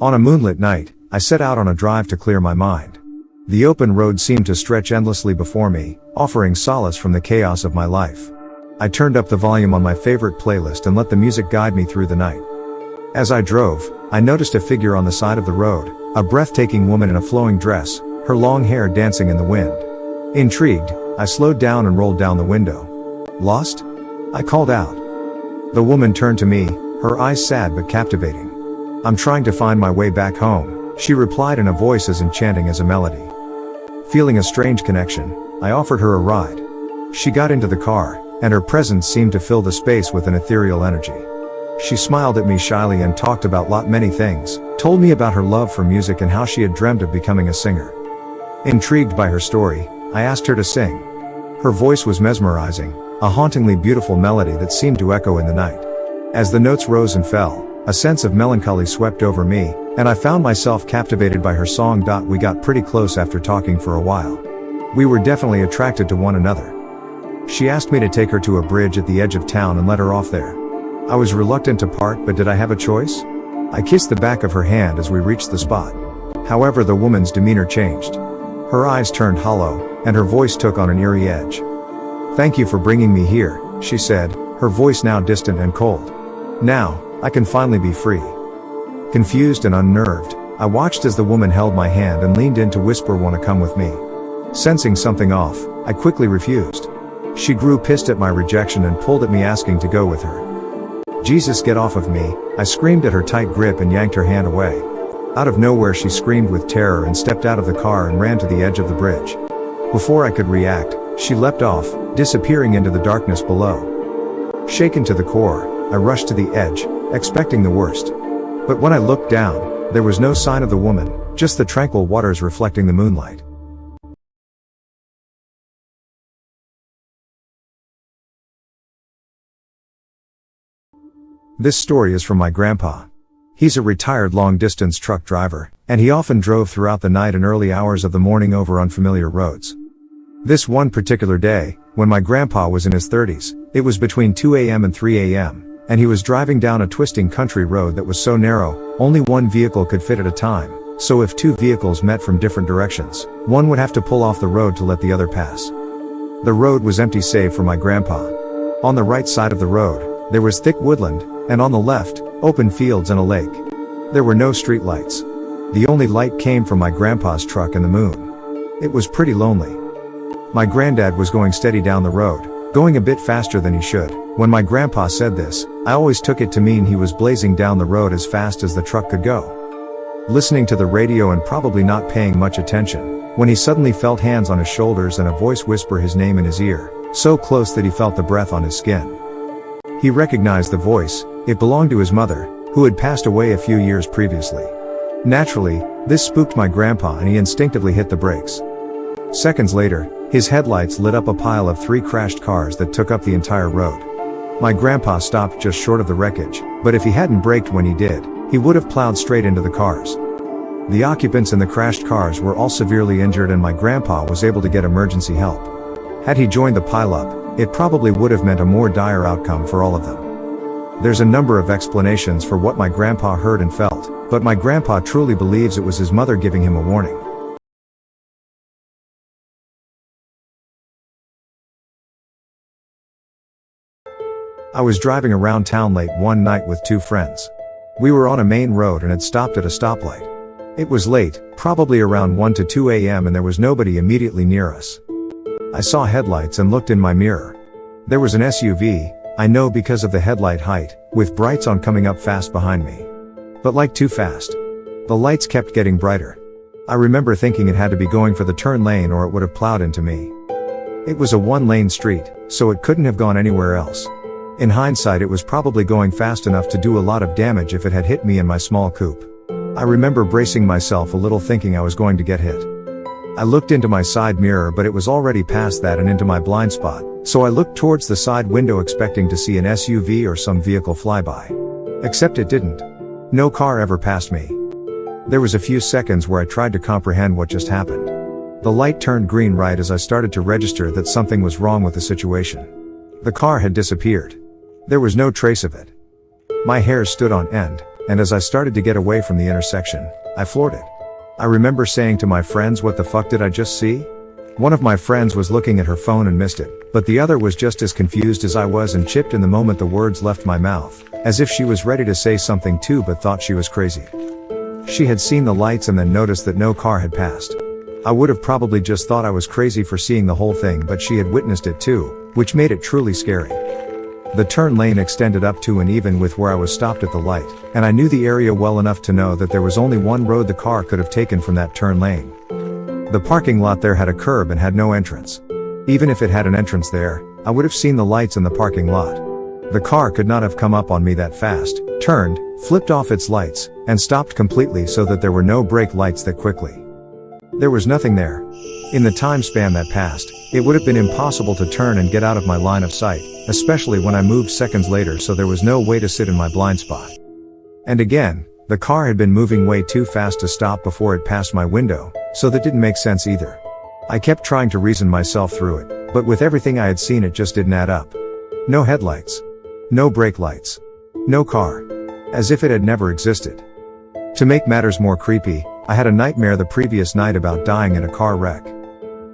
On a moonlit night, I set out on a drive to clear my mind. The open road seemed to stretch endlessly before me, offering solace from the chaos of my life. I turned up the volume on my favorite playlist and let the music guide me through the night. As I drove, I noticed a figure on the side of the road, a breathtaking woman in a flowing dress, her long hair dancing in the wind. Intrigued, I slowed down and rolled down the window. "Lost?" I called out. The woman turned to me, her eyes sad but captivating. "I'm trying to find my way back home," she replied in a voice as enchanting as a melody. Feeling a strange connection, I offered her a ride. She got into the car, and her presence seemed to fill the space with an ethereal energy. She smiled at me shyly and talked about many things, told me about her love for music and how she had dreamt of becoming a singer. Intrigued by her story, I asked her to sing. Her voice was mesmerizing, a hauntingly beautiful melody that seemed to echo in the night. As the notes rose and fell, a sense of melancholy swept over me, and I found myself captivated by her song. We got pretty close after talking for a while. We were definitely attracted to one another. She asked me to take her to a bridge at the edge of town and let her off there. I was reluctant to part, but did I have a choice? I kissed the back of her hand as we reached the spot. However, the woman's demeanor changed. Her eyes turned hollow, and her voice took on an eerie edge. "Thank you for bringing me here," she said, her voice now distant and cold. "Now, I can finally be free." Confused and unnerved, I watched as the woman held my hand and leaned in to whisper, "Wanna come with me?" Sensing something off, I quickly refused. She grew pissed at my rejection and pulled at me, asking to go with her. "Jesus, get off of me," I screamed at her tight grip and yanked her hand away. Out of nowhere, she screamed with terror and stepped out of the car and ran to the edge of the bridge. Before I could react, she leapt off, disappearing into the darkness below. Shaken to the core, I rushed to the edge, expecting the worst. But when I looked down, there was no sign of the woman, just the tranquil waters reflecting the moonlight. This story is from my grandpa. He's a retired long-distance truck driver, and he often drove throughout the night and early hours of the morning over unfamiliar roads. This one particular day, when my grandpa was in his 30s, it was between 2 a.m. and 3 a.m., and he was driving down a twisting country road that was so narrow, only one vehicle could fit at a time, so if two vehicles met from different directions, one would have to pull off the road to let the other pass. The road was empty save for my grandpa. On the right side of the road, there was thick woodland, and on the left, open fields and a lake. There were no street lights. The only light came from my grandpa's truck and the moon. It was pretty lonely. My granddad was going steady down the road, going a bit faster than he should. When my grandpa said this, I always took it to mean he was blazing down the road as fast as the truck could go. Listening to the radio and probably not paying much attention, when he suddenly felt hands on his shoulders and a voice whisper his name in his ear, so close that he felt the breath on his skin. He recognized the voice. It belonged to his mother, who had passed away a few years previously. Naturally, this spooked my grandpa and he instinctively hit the brakes. Seconds later, his headlights lit up a pile of 3 crashed cars that took up the entire road. My grandpa stopped just short of the wreckage, but if he hadn't braked when he did, he would have plowed straight into the cars. The occupants in the crashed cars were all severely injured and my grandpa was able to get emergency help. Had he joined the pileup, it probably would have meant a more dire outcome for all of them. There's a number of explanations for what my grandpa heard and felt, but my grandpa truly believes it was his mother giving him a warning. I was driving around town late one night with 2 friends. We were on a main road and had stopped at a stoplight. It was late, probably around 1 to 2 a.m. and there was nobody immediately near us. I saw headlights and looked in my mirror. There was an SUV, I know because of the headlight height, with brights on coming up fast behind me. But like too fast. The lights kept getting brighter. I remember thinking it had to be going for the turn lane or it would have plowed into me. It was a 1-lane street, so it couldn't have gone anywhere else. In hindsight, it was probably going fast enough to do a lot of damage if it had hit me in my small coupe. I remember bracing myself a little thinking I was going to get hit. I looked into my side mirror but it was already past that and into my blind spot, so I looked towards the side window expecting to see an SUV or some vehicle fly by. Except it didn't. No car ever passed me. There was a few seconds where I tried to comprehend what just happened. The light turned green right as I started to register that something was wrong with the situation. The car had disappeared. There was no trace of it. My hair stood on end, and as I started to get away from the intersection, I floored it. I remember saying to my friends, "What the fuck did I just see?" One of my friends was looking at her phone and missed it, but the other was just as confused as I was and chipped in the moment the words left my mouth, as if she was ready to say something too but thought she was crazy. She had seen the lights and then noticed that no car had passed. I would have probably just thought I was crazy for seeing the whole thing, but she had witnessed it too, which made it truly scary. The turn lane extended up to and even with where I was stopped at the light, and I knew the area well enough to know that there was only one road the car could have taken from that turn lane. The parking lot there had a curb and had no entrance. Even if it had an entrance there, I would have seen the lights in the parking lot. The car could not have come up on me that fast, turned, flipped off its lights, and stopped completely so that there were no brake lights that quickly. There was nothing there. In the time span that passed, it would have been impossible to turn and get out of my line of sight, especially when I moved seconds later, so there was no way to sit in my blind spot. And again, the car had been moving way too fast to stop before it passed my window, so that didn't make sense either. I kept trying to reason myself through it, but with everything I had seen it just didn't add up. No headlights. No brake lights. No car. As if it had never existed. To make matters more creepy, I had a nightmare the previous night about dying in a car wreck.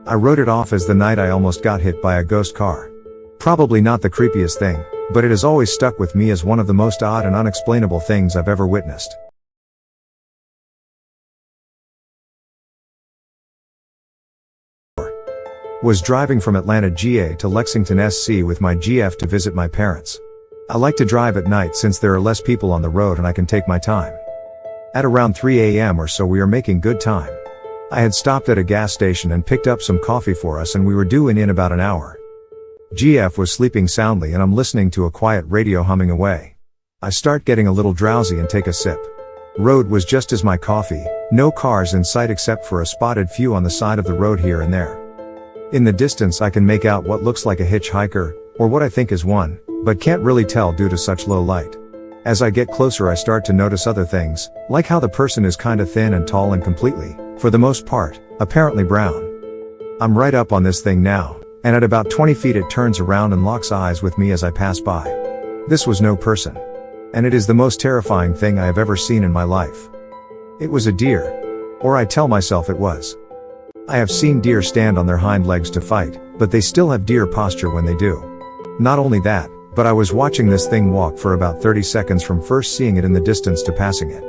I wrote it off as the night I almost got hit by a ghost car. Probably not the creepiest thing, but it has always stuck with me as one of the most odd and unexplainable things I've ever witnessed. Was driving from Atlanta, GA to Lexington, SC with my GF to visit my parents. I like to drive at night since there are less people on the road and I can take my time. At around 3 a.m. or so we are making good time. I had stopped at a gas station and picked up some coffee for us and we were due in about an hour. GF was sleeping soundly and I'm listening to a quiet radio humming away. I start getting a little drowsy and take a sip. Road was just as my coffee, no cars in sight except for a spotted few on the side of the road here and there. In the distance I can make out what looks like a hitchhiker, or what I think is one, but can't really tell due to such low light. As I get closer I start to notice other things, like how the person is kinda thin and tall and completely, for the most part, apparently brown. I'm right up on this thing now, and at about 20 feet it turns around and locks eyes with me as I pass by. This was no person. And it is the most terrifying thing I have ever seen in my life. It was a deer. Or I tell myself it was. I have seen deer stand on their hind legs to fight, but they still have deer posture when they do. Not only that, but I was watching this thing walk for about 30 seconds from first seeing it in the distance to passing it.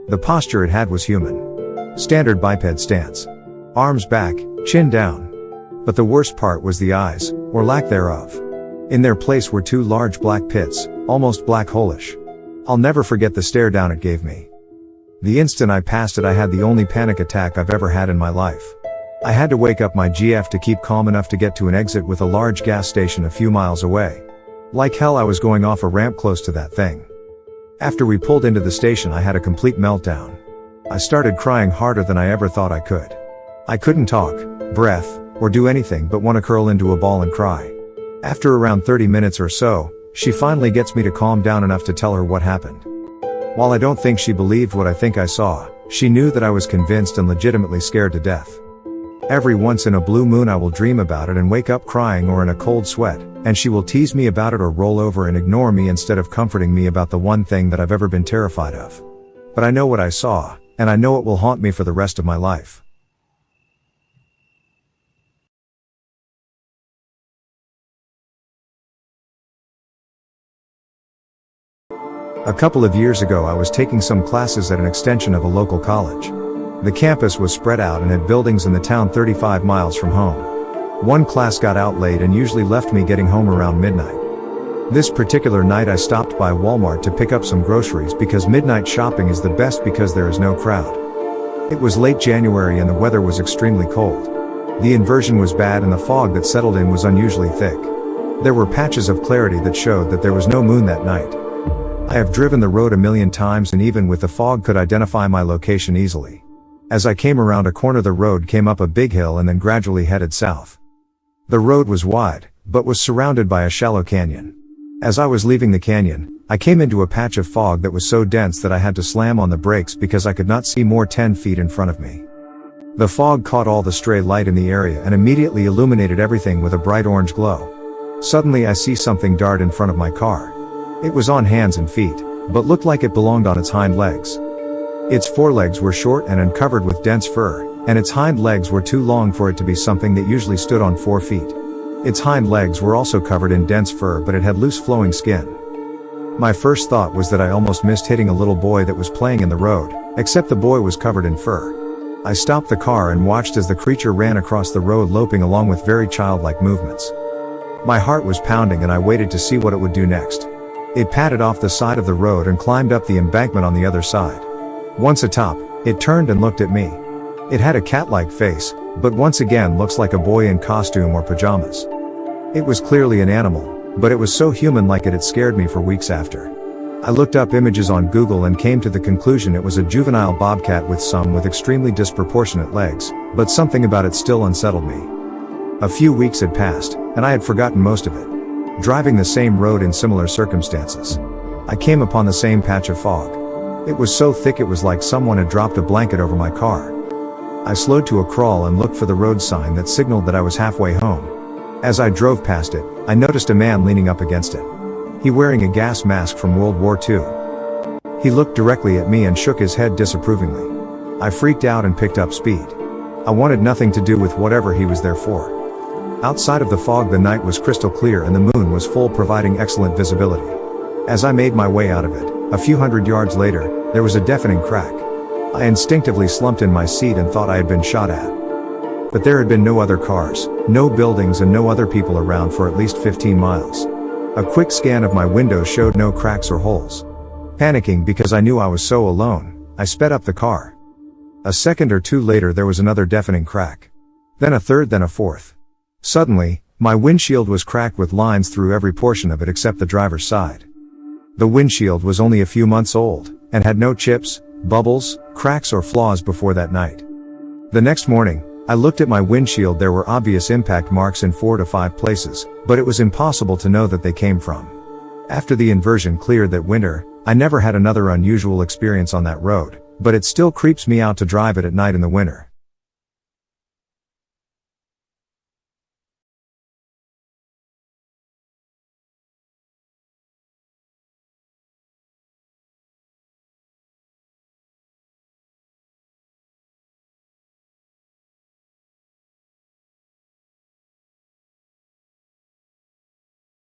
The posture it had was human. Standard biped stance. Arms back, chin down. But the worst part was the eyes, or lack thereof. In their place were two large black pits, almost black hole-ish. I'll never forget the stare down it gave me. The instant I passed it I had the only panic attack I've ever had in my life. I had to wake up my GF to keep calm enough to get to an exit with a large gas station a few miles away. Like hell I was going off a ramp close to that thing. After we pulled into the station I had a complete meltdown. I started crying harder than I ever thought I could. I couldn't talk, breath, or do anything but want to curl into a ball and cry. After around 30 minutes or so, she finally gets me to calm down enough to tell her what happened. While I don't think she believed what I think I saw, she knew that I was convinced and legitimately scared to death. Every once in a blue moon I will dream about it and wake up crying or in a cold sweat, and she will tease me about it or roll over and ignore me instead of comforting me about the one thing that I've ever been terrified of. But I know what I saw, and I know it will haunt me for the rest of my life. A couple of years ago I was taking some classes at an extension of a local college. The campus was spread out and had buildings in the town 35 miles from home. One class got out late and usually left me getting home around midnight. This particular night I stopped by Walmart to pick up some groceries because midnight shopping is the best because there is no crowd. It was late January and the weather was extremely cold. The inversion was bad and the fog that settled in was unusually thick. There were patches of clarity that showed that there was no moon that night. I have driven the road a million times and even with the fog could identify my location easily. As I came around a corner the road came up a big hill and then gradually headed south. The road was wide, but was surrounded by a shallow canyon. As I was leaving the canyon, I came into a patch of fog that was so dense that I had to slam on the brakes because I could not see more 10 feet in front of me. The fog caught all the stray light in the area and immediately illuminated everything with a bright orange glow. Suddenly I see something dart in front of my car. It was on hands and feet, but looked like it belonged on its hind legs. Its forelegs were short and uncovered with dense fur, and its hind legs were too long for it to be something that usually stood on 4 feet. Its hind legs were also covered in dense fur, but it had loose flowing skin. My first thought was that I almost missed hitting a little boy that was playing in the road, except the boy was covered in fur. I stopped the car and watched as the creature ran across the road, loping along with very childlike movements. My heart was pounding and I waited to see what it would do next. It padded off the side of the road and climbed up the embankment on the other side. Once atop, it turned and looked at me. It had a cat-like face, but once again looks like a boy in costume or pajamas. It was clearly an animal, but it was so human-like it scared me for weeks after. I looked up images on Google and came to the conclusion it was a juvenile bobcat with extremely disproportionate legs, but something about it still unsettled me. A few weeks had passed, and I had forgotten most of it. Driving the same road in similar circumstances, I came upon the same patch of fog. It was so thick it was like someone had dropped a blanket over my car. I slowed to a crawl and looked for the road sign that signaled that I was halfway home. As I drove past it, I noticed a man leaning up against it. He wearing a gas mask from World War II. He looked directly at me and shook his head disapprovingly. I freaked out and picked up speed. I wanted nothing to do with whatever he was there for. Outside of the fog, the night was crystal clear and the moon was full, providing excellent visibility. As I made my way out of it, a few hundred yards later, there was a deafening crack. I instinctively slumped in my seat and thought I had been shot at. But there had been no other cars, no buildings and no other people around for at least 15 miles. A quick scan of my windows showed no cracks or holes. Panicking because I knew I was so alone, I sped up the car. A second or two later there was another deafening crack. Then a third, then a fourth. Suddenly, my windshield was cracked with lines through every portion of it except the driver's side. The windshield was only a few months old, and had no chips, bubbles, cracks or flaws before that night. The next morning, I looked at my windshield. There were obvious impact marks in 4 to 5 places, but it was impossible to know that they came from. After the inversion cleared that winter, I never had another unusual experience on that road, but it still creeps me out to drive it at night in the winter.